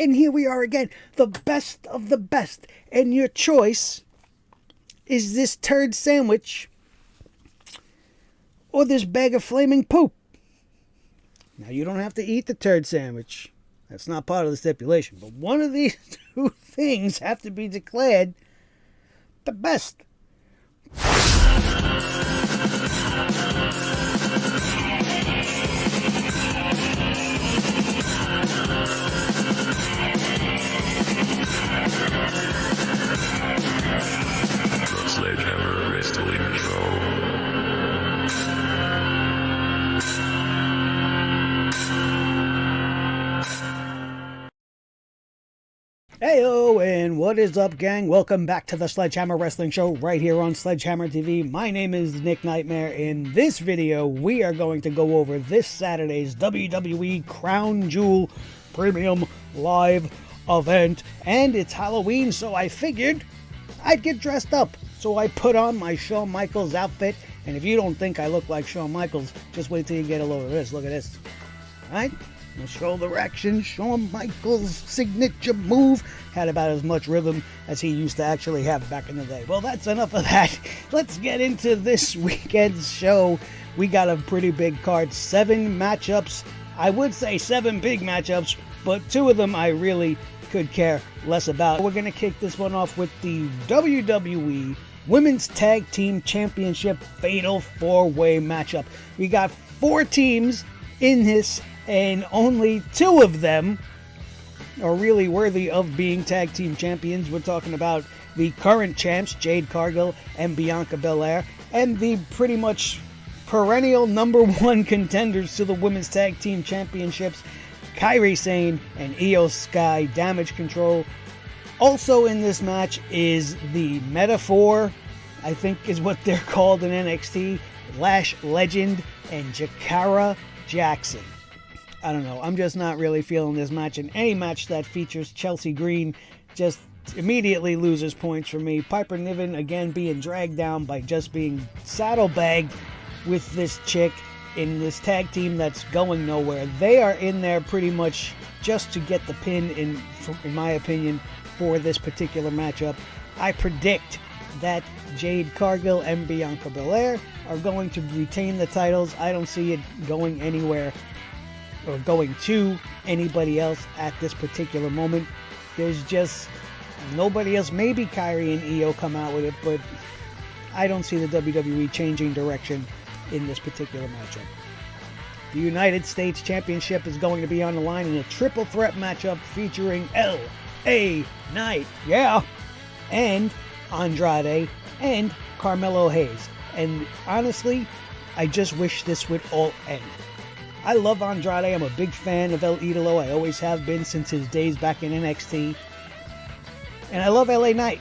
And here we are again, the best of the best. And your choice is this turd sandwich or this bag of flaming poop. Now, you don't have to eat the turd sandwich. That's not part of the stipulation. But one of these two things have to be declared the best. The Sledgehammer Wrestling Show. Heyo, and what is up, gang? Welcome back to the Sledgehammer Wrestling Show right here on Sledgehammer TV. My name is Nick Nightmare. In this video, we are going to go over this Saturday's WWE Crown Jewel Premium Live event. And it's Halloween, so I figured I'd get dressed up. So I put on my Shawn Michaels outfit. And if you don't think I look like Shawn Michaels, just wait till you get a load of this. Look at this. All right? The shoulder action, Shawn Michaels' signature move, had about as much rhythm as he used to actually have back in the day. Well, that's enough of that. Let's get into this weekend's show. We got a pretty big card, 7 matchups. I would say 7 big matchups, but 2 of them I really could care less about. We're going to kick this one off with the WWE Women's Tag Team Championship Fatal 4-Way matchup. We got 4 teams in this, and only 2 of them are really worthy of being tag team champions. We're talking about the current champs, Jade Cargill and Bianca Belair, and the pretty much perennial number 1 contenders to the Women's Tag Team Championships, Kairi Sane and Io Sky Damage Control. Also in this match is the Metaphor, I think is what they're called in NXT, Lash Legend and Jakara Jackson. I don't know. I'm just not really feeling this match. And any match that features Chelsea Green just immediately loses points for me. Piper Niven, again, being dragged down by just being saddlebagged with this chick in this tag team that's going nowhere. They are in there pretty much just to get the pin, in my opinion, for this particular matchup. I predict that Jade Cargill and Bianca Belair are going to retain the titles. I don't see it going anywhere or going to anybody else at this particular moment. There's just nobody else. Maybe Kairi and Io come out with it, but I don't see the WWE changing direction in this particular matchup. The United States Championship is going to be on the line in a triple threat matchup featuring LA Knight, and Andrade and Carmelo Hayes. And honestly, I just wish this would all end. I love Andrade. I'm a big fan of El Idolo. I always have been since his days back in NXT. And I love LA Knight.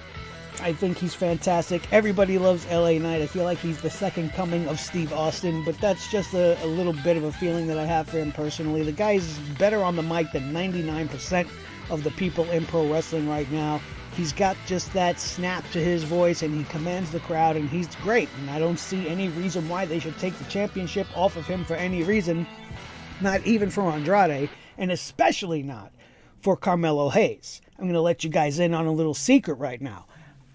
I think he's fantastic. Everybody loves LA Knight. I feel like he's the second coming of Steve Austin, but that's just a little bit of a feeling that I have for him personally. The guy's better on the mic than 99% of the people in pro wrestling right now. He's got just that snap to his voice, and he commands the crowd, and he's great. And I don't see any reason why they should take the championship off of him for any reason. Not even for Andrade, and especially not for Carmelo Hayes. I'm going to let you guys in on a little secret right now.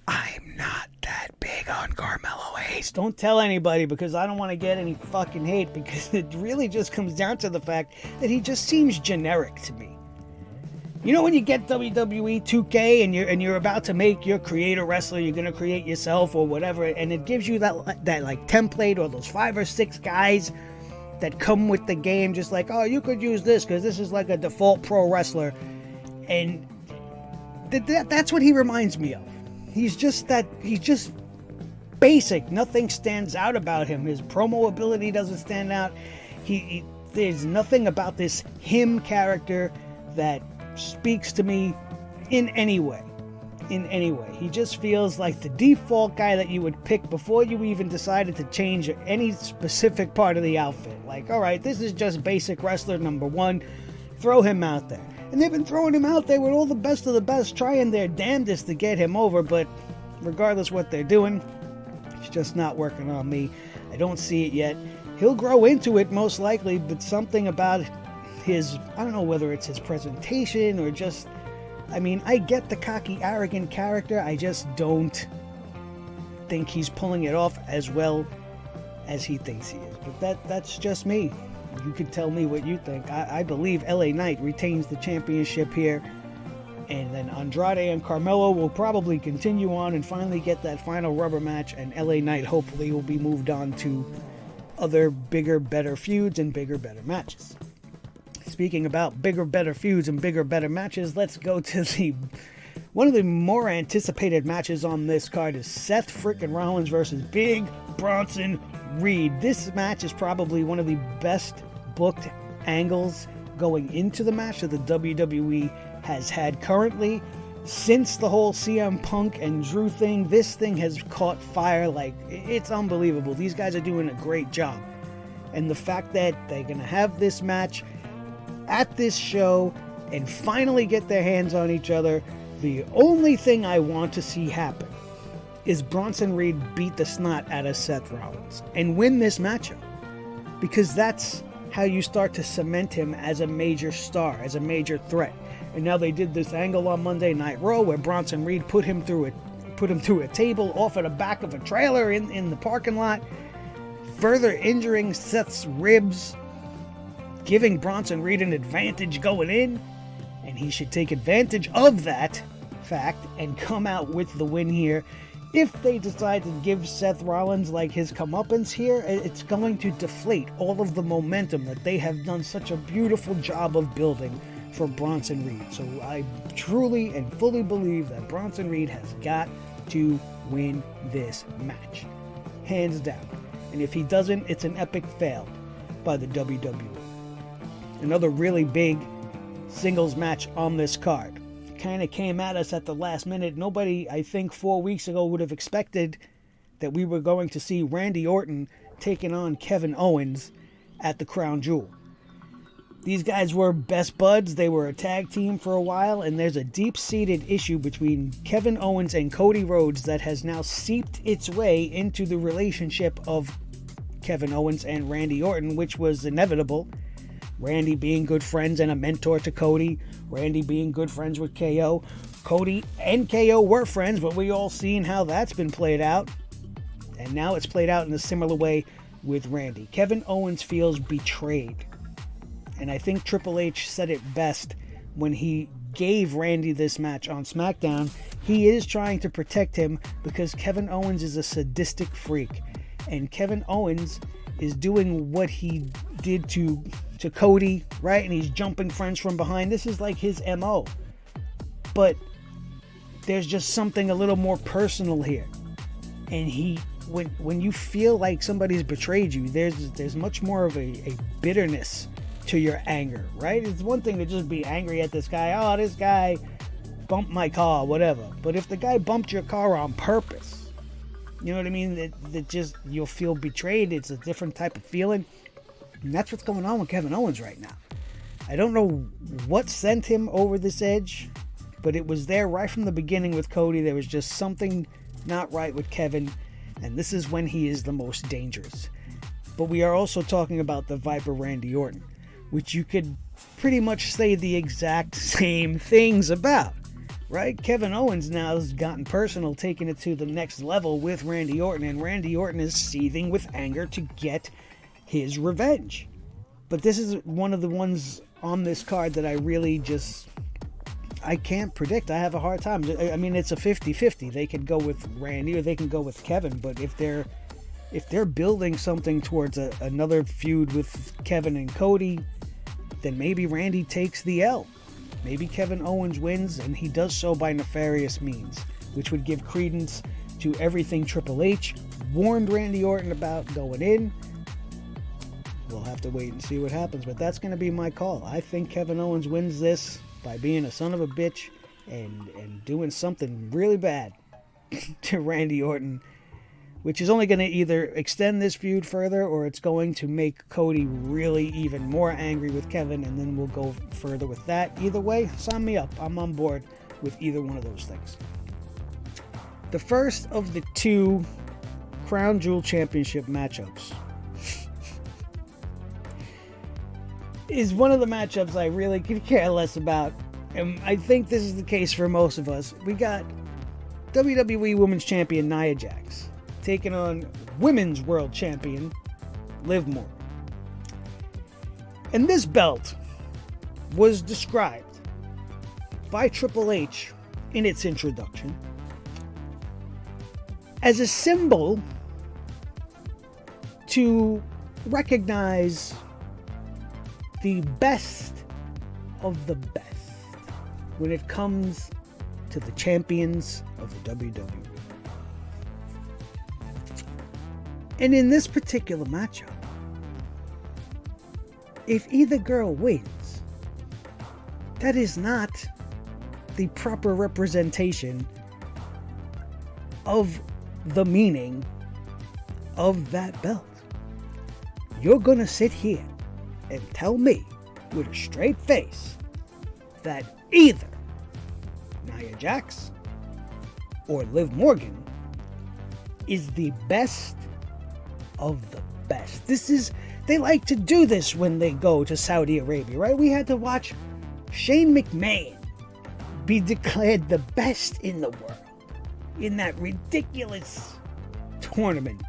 I'm not that big on Carmelo Hayes. Don't tell anybody, because I don't want to get any fucking hate, because it really just comes down to the fact that he just seems generic to me. You know when you get WWE 2K and you're about to make your creator wrestler, you're going to create yourself or whatever, and it gives you that like template or those 5 or 6 guys that come with the game, just like, oh, you could use this because this is like a default pro wrestler. And that's what he reminds me of. He's just basic. Nothing stands out about him. His promo ability doesn't stand out. There's nothing about this him character that speaks to me in any way. He just feels like the default guy that you would pick before you even decided to change any specific part of the outfit. Like, all right, this is just basic wrestler number 1. Throw him out there. And they've been throwing him out there with all the best of the best, trying their damnedest to get him over, but regardless what they're doing, it's just not working on me. I don't see it yet. He'll grow into it most likely, but something about his, I don't know whether it's his presentation or just, I mean, I get the cocky, arrogant character. I just don't think he's pulling it off as well as he thinks he is. But that's just me. You can tell me what you think. I believe LA Knight retains the championship here. And then Andrade and Carmelo will probably continue on and finally get that final rubber match. And LA Knight hopefully will be moved on to other bigger, better feuds and bigger, better matches. Speaking about bigger, better feuds and bigger, better matches, let's go to one of the more anticipated matches on this card is Seth frickin' Rollins versus Big Bronson Reed. This match is probably one of the best booked angles going into the match that the WWE has had currently. Since the whole CM Punk and Drew thing, this thing has caught fire. Like, it's unbelievable. These guys are doing a great job. And the fact that they're going to have this match at this show and finally get their hands on each other, the only thing I want to see happen is Bronson Reed beat the snot out of Seth Rollins and win this matchup. Because that's how you start to cement him as a major star, as a major threat. And now they did this angle on Monday Night Raw where Bronson Reed put him through a table off of the back of a trailer in the parking lot, further injuring Seth's ribs, giving Bronson Reed an advantage going in, and he should take advantage of that fact and come out with the win here. If they decide to give Seth Rollins like his comeuppance here, it's going to deflate all of the momentum that they have done such a beautiful job of building for Bronson Reed. So I truly and fully believe that Bronson Reed has got to win this match. Hands down. And if he doesn't, it's an epic fail by the WWE. Another really big singles match on this card. Kind of came at us at the last minute. Nobody, I think 4 weeks ago, would have expected that we were going to see Randy Orton taking on Kevin Owens at the Crown Jewel. These guys were best buds. They were a tag team for a while, and there's a deep-seated issue between Kevin Owens and Cody Rhodes that has now seeped its way into the relationship of Kevin Owens and Randy Orton, which was inevitable. Randy being good friends and a mentor to Cody. Randy being good friends with KO. Cody and KO were friends, but we all seen how that's been played out. And now it's played out in a similar way with Randy. Kevin Owens feels betrayed. And I think Triple H said it best when he gave Randy this match on SmackDown. He is trying to protect him because Kevin Owens is a sadistic freak. And Kevin Owens is doing what he did to Cody, right? And he's jumping friends from behind. This is like his MO. But there's just something a little more personal here. And when you feel like somebody's betrayed you, there's much more of a bitterness to your anger, right? It's one thing to just be angry at this guy. Oh, this guy bumped my car, whatever. But if the guy bumped your car on purpose, you know what I mean? That just, you'll feel betrayed. It's a different type of feeling. And that's what's going on with Kevin Owens right now. I don't know what sent him over this edge, but it was there right from the beginning with Cody. There was just something not right with Kevin, and this is when he is the most dangerous. But we are also talking about the Viper Randy Orton, which you could pretty much say the exact same things about, right? Kevin Owens now has gotten personal, taking it to the next level with Randy Orton, and Randy Orton is seething with anger to get his revenge. But this is one of the ones on this card that I really just, I can't predict. I have a hard time. I mean, it's a 50-50. They could go with Randy or they can go with Kevin, but if they're building something towards another feud with Kevin and Cody, then maybe Randy takes the L. Maybe Kevin Owens wins, and he does so by nefarious means, which would give credence to everything Triple H warned Randy Orton about going in. We'll have to wait and see what happens, but that's going to be my call. I think Kevin Owens wins this by being a son of a bitch and doing something really bad to Randy Orton, which is only going to either extend this feud further or it's going to make Cody really even more angry with Kevin, and then we'll go further with that. Either way, sign me up. I'm on board with either one of those things. The first of the two Crown Jewel Championship matchups is one of the matchups I really could care less about. And I think this is the case for most of us. We got WWE Women's Champion Nia Jax taking on Women's World Champion Liv Morgan. And this belt was described by Triple H in its introduction as a symbol to recognize the best of the best when it comes to the champions of the WWE. And in this particular matchup, if either girl wins, that is not the proper representation of the meaning of that belt. You're gonna sit here and tell me with a straight face that either Nia Jax or Liv Morgan is the best of the best. They like to do this when they go to Saudi Arabia, right? We had to watch Shane McMahon be declared the best in the world in that ridiculous tournament.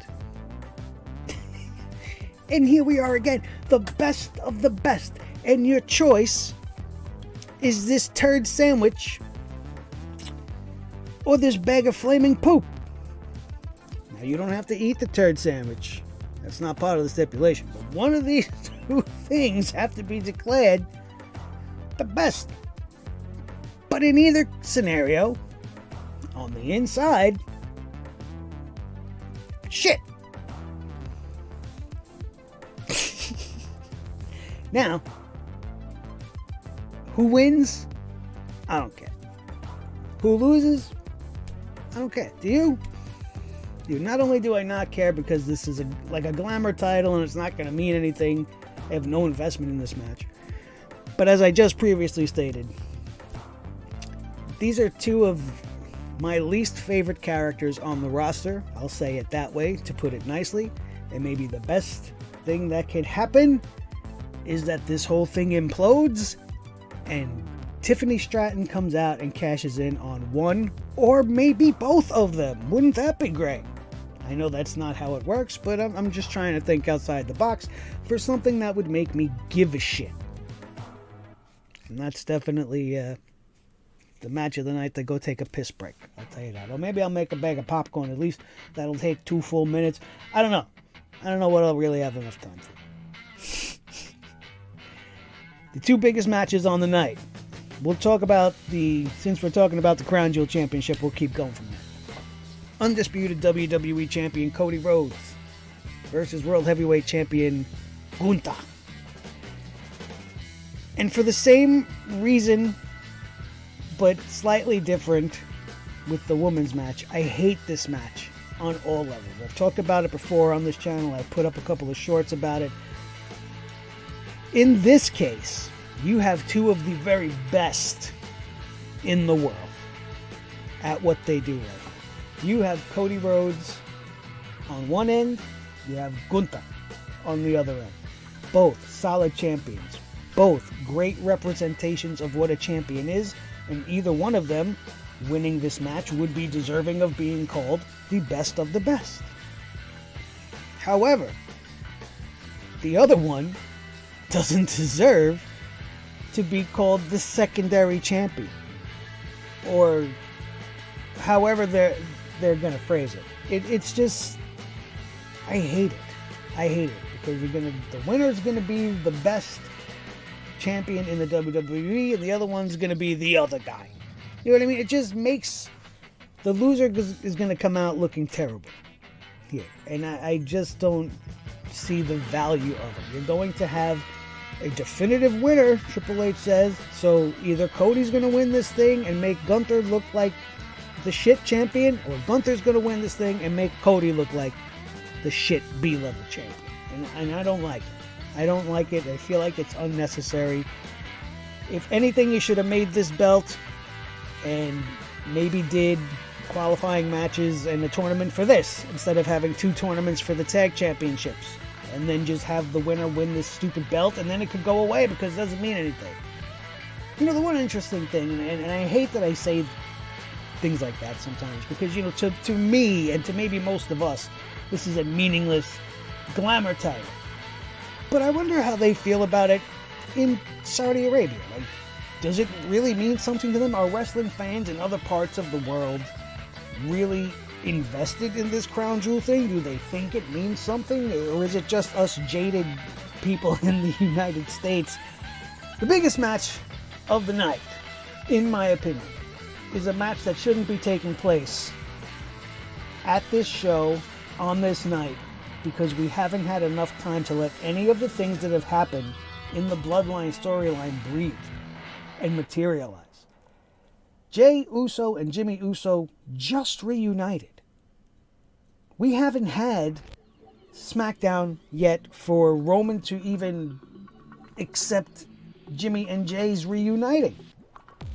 And here we are again, the best of the best. And your choice is this turd sandwich or this bag of flaming poop. Now, you don't have to eat the turd sandwich. That's not part of the stipulation. But one of these two things have to be declared the best. But in either scenario, on the inside, shit. Now, who wins? I don't care. Who loses? I don't care. Do you? Not only do I not care because this is like a glamour title and it's not going to mean anything, I have no investment in this match. But as I just previously stated, these are two of my least favorite characters on the roster. I'll say it that way to put it nicely. And maybe the best thing that could happen is that this whole thing implodes and Tiffany Stratton comes out and cashes in on one or maybe both of them. Wouldn't that be great? I know that's not how it works, but I'm just trying to think outside the box for something that would make me give a shit. And that's definitely the match of the night to go take a piss break. I'll tell you that. Or maybe I'll make a bag of popcorn. At least that'll take 2 full minutes. I don't know. I don't know what I'll really have enough time for. The 2 biggest matches on the night. We'll talk about since we're talking about the Crown Jewel Championship, we'll keep going from there. Undisputed WWE Champion Cody Rhodes versus World Heavyweight Champion Gunther. And for the same reason, but slightly different with the women's match, I hate this match on all levels. I've talked about it before on this channel. I put up a couple of shorts about it. In this case, you have 2 of the very best in the world at what they do right now. You have Cody Rhodes on one end, you have Gunther on the other end. Both solid champions. Both great representations of what a champion is, and either one of them winning this match would be deserving of being called the best of the best. However, the other one doesn't deserve to be called the secondary champion, or however they're going to phrase it. It's just, I hate it. I hate it because the winner's going to be the best champion in the WWE, and the other one's going to be the other guy. You know what I mean? It just makes the loser is going to come out looking terrible here, and I just don't see the value of it. You're going to have a definitive winner, Triple H says, so either Cody's going to win this thing and make Gunther look like the shit champion, or Gunther's going to win this thing and make Cody look like the shit B-level champion. And I don't like it. I don't like it. I feel like it's unnecessary. If anything, you should have made this belt and maybe did qualifying matches and a tournament for this instead of having 2 tournaments for the tag championships. and then just have the winner win this stupid belt, and then it could go away because it doesn't mean anything. You know, the one interesting thing, and I hate that I say things like that sometimes, because, you know, to me, and to maybe most of us, this is a meaningless glamour title. But I wonder how they feel about it in Saudi Arabia. Like, does it really mean something to them? Are wrestling fans in other parts of the world really invested in this crown jewel thing? Do they think it means something? Or is it just us jaded people in the United States? The biggest match of the night, in my opinion, is a match that shouldn't be taking place at this show on this night, because we haven't had enough time to let any of the things that have happened in the Bloodline storyline breathe and materialize. Jey Uso and Jimmy Uso just reunited. We haven't had SmackDown yet for Roman to even accept Jimmy and Jay's reuniting.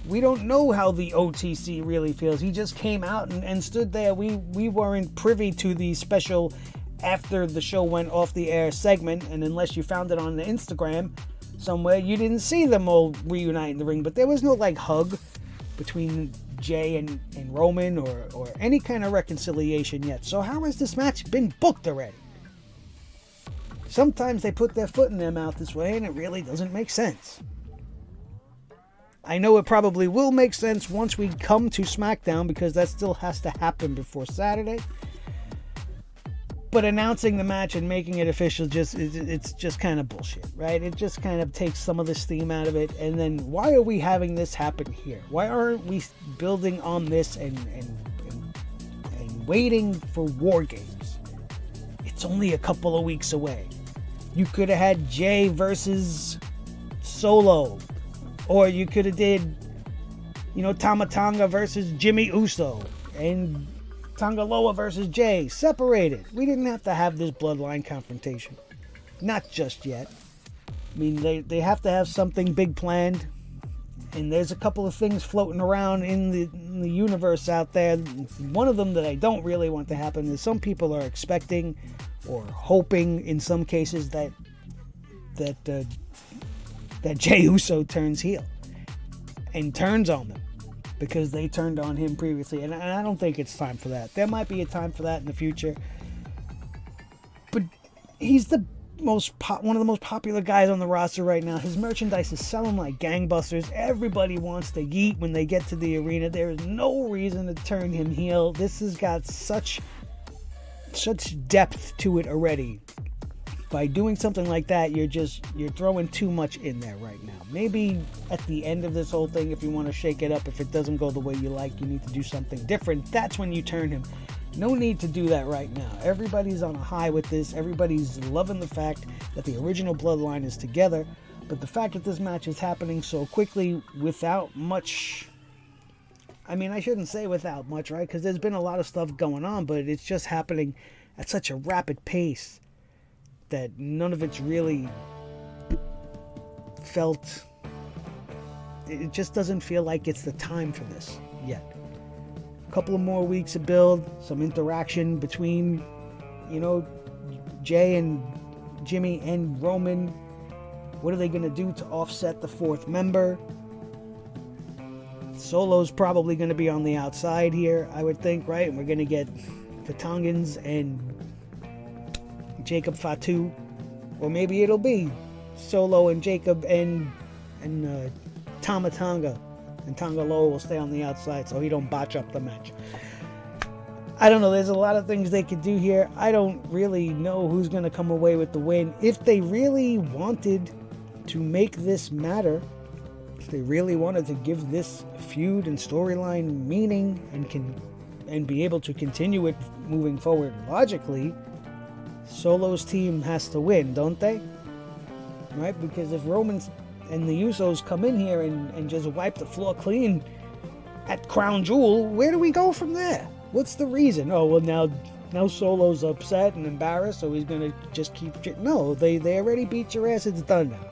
We don't know how the OTC really feels. He just came out and stood there. We weren't privy to the special after the show went off the air segment, and unless you found it on the Instagram somewhere, you didn't see them all reunite in the ring. But there was no like hug between Jay and Roman or any kind of reconciliation yet. So how has this match been booked already? Sometimes they put their foot in their mouth this way and it really doesn't make sense. I know it probably will make sense once we come to SmackDown, because that still has to happen before Saturday. But announcing the match and making it official, it's just kind of bullshit, right? It just kind of takes some of the steam out of it. And then why are we having this happen here? Why aren't we building on this and waiting for War Games? It's only a couple of weeks away. You could have had Jay versus Solo. Or you could have did, you know, Tama Tonga versus Jimmy Uso. And Tonga Loa versus Jay. Separated. We didn't have to have this bloodline confrontation. Not just yet. I mean, they have to have something big planned. And there's a couple of things floating around in the universe out there. One of them that I don't really want to happen is some people are expecting or hoping in some cases that Jey Uso turns heel and turns on them because they turned on him previously. And I don't think it's time for that. There might be a time for that in the future. But he's one of the most popular guys on the roster right now. His merchandise is selling like gangbusters. Everybody wants to yeet when they get to the arena. There is no reason to turn him heel. This has got such depth to it already. By doing something like that, you're throwing too much in there right now. Maybe at the end of this whole thing, if you want to shake it up, if it doesn't go the way you like, you need to do something different. That's when you turn him. No need to do that right now. Everybody's on a high with this. Everybody's loving the fact that the original Bloodline is together. But the fact that this match is happening so quickly without much... I mean, I shouldn't say without much, right? Because there's been a lot of stuff going on, but it's just happening at such a rapid pace that none of it's really felt. It just doesn't feel like it's the time for this yet. A couple of more weeks of build, some interaction between, you know, Jay and Jimmy and Roman. What are they going to do to offset the fourth member? Solo's probably going to be on the outside here, I would think, right? And we're going to get the Tongans and Jacob Fatu, or maybe it'll be Solo and Jacob and Tama Tonga, and Tonga Loa will stay on the outside so he don't botch up the match. I don't know, there's a lot of things they could do here. I don't really know who's going to come away with the win. If they really wanted to make this matter, if they really wanted to give this feud and storyline meaning and be able to continue it moving forward logically, Solo's team has to win, don't they? Right? Because if Roman and the Usos come in here and just wipe the floor clean at Crown Jewel, where do we go from there? What's the reason? Oh, well, now Solo's upset and embarrassed, so he's going to just keep... No, they already beat your ass. It's done now.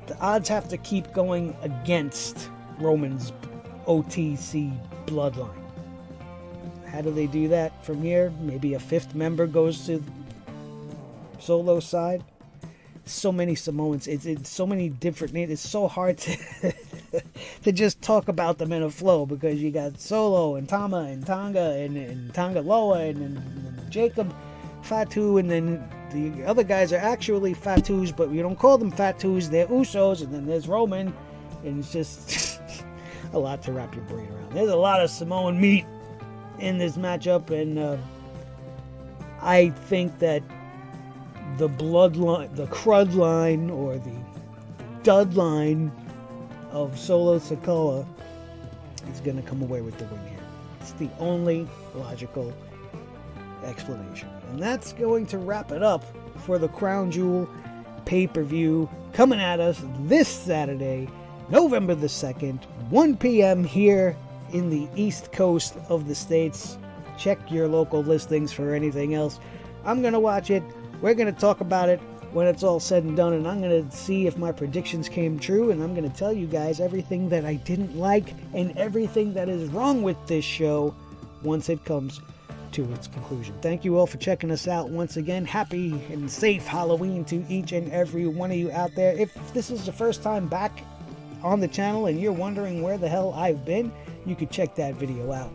The odds have to keep going against Roman's OTC bloodline. How do they do that from here? Maybe a fifth member goes to Solo side, so many Samoans. It's so many different names. It's so hard to to just talk about them in a flow because you got Solo and Tama and Tonga and Tonga Loa and Jacob Fatu, and then the other guys are actually Fatus, but we don't call them Fatus. They're Usos, and then there's Roman, and it's just a lot to wrap your brain around. There's a lot of Samoan meat in this matchup, and I think that the bloodline, the crud line, or the dud line of Solo Sikoa is going to come away with the win here. It's the only logical explanation. And that's going to wrap it up for the Crown Jewel pay-per-view coming at us this Saturday, November the 2nd, 1 p.m. here in the East Coast of the States. Check your local listings for anything else. I'm going to watch it. We're going to talk about it when it's all said and done, and I'm going to see if my predictions came true, and I'm going to tell you guys everything that I didn't like and everything that is wrong with this show once it comes to its conclusion. Thank you all for checking us out once again. Happy and safe Halloween to each and every one of you out there. If this is the first time back on the channel and you're wondering where the hell I've been, you could check that video out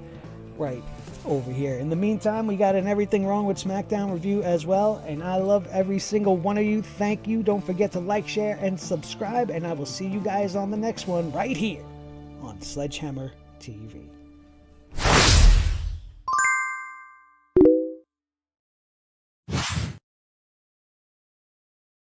right over here. In the meantime, we got an Everything Wrong with SmackDown review as well, and I love every single one of you. Thank you. Don't forget to like, share, and subscribe, and I will see you guys on the next one right here on Sledgehammer TV.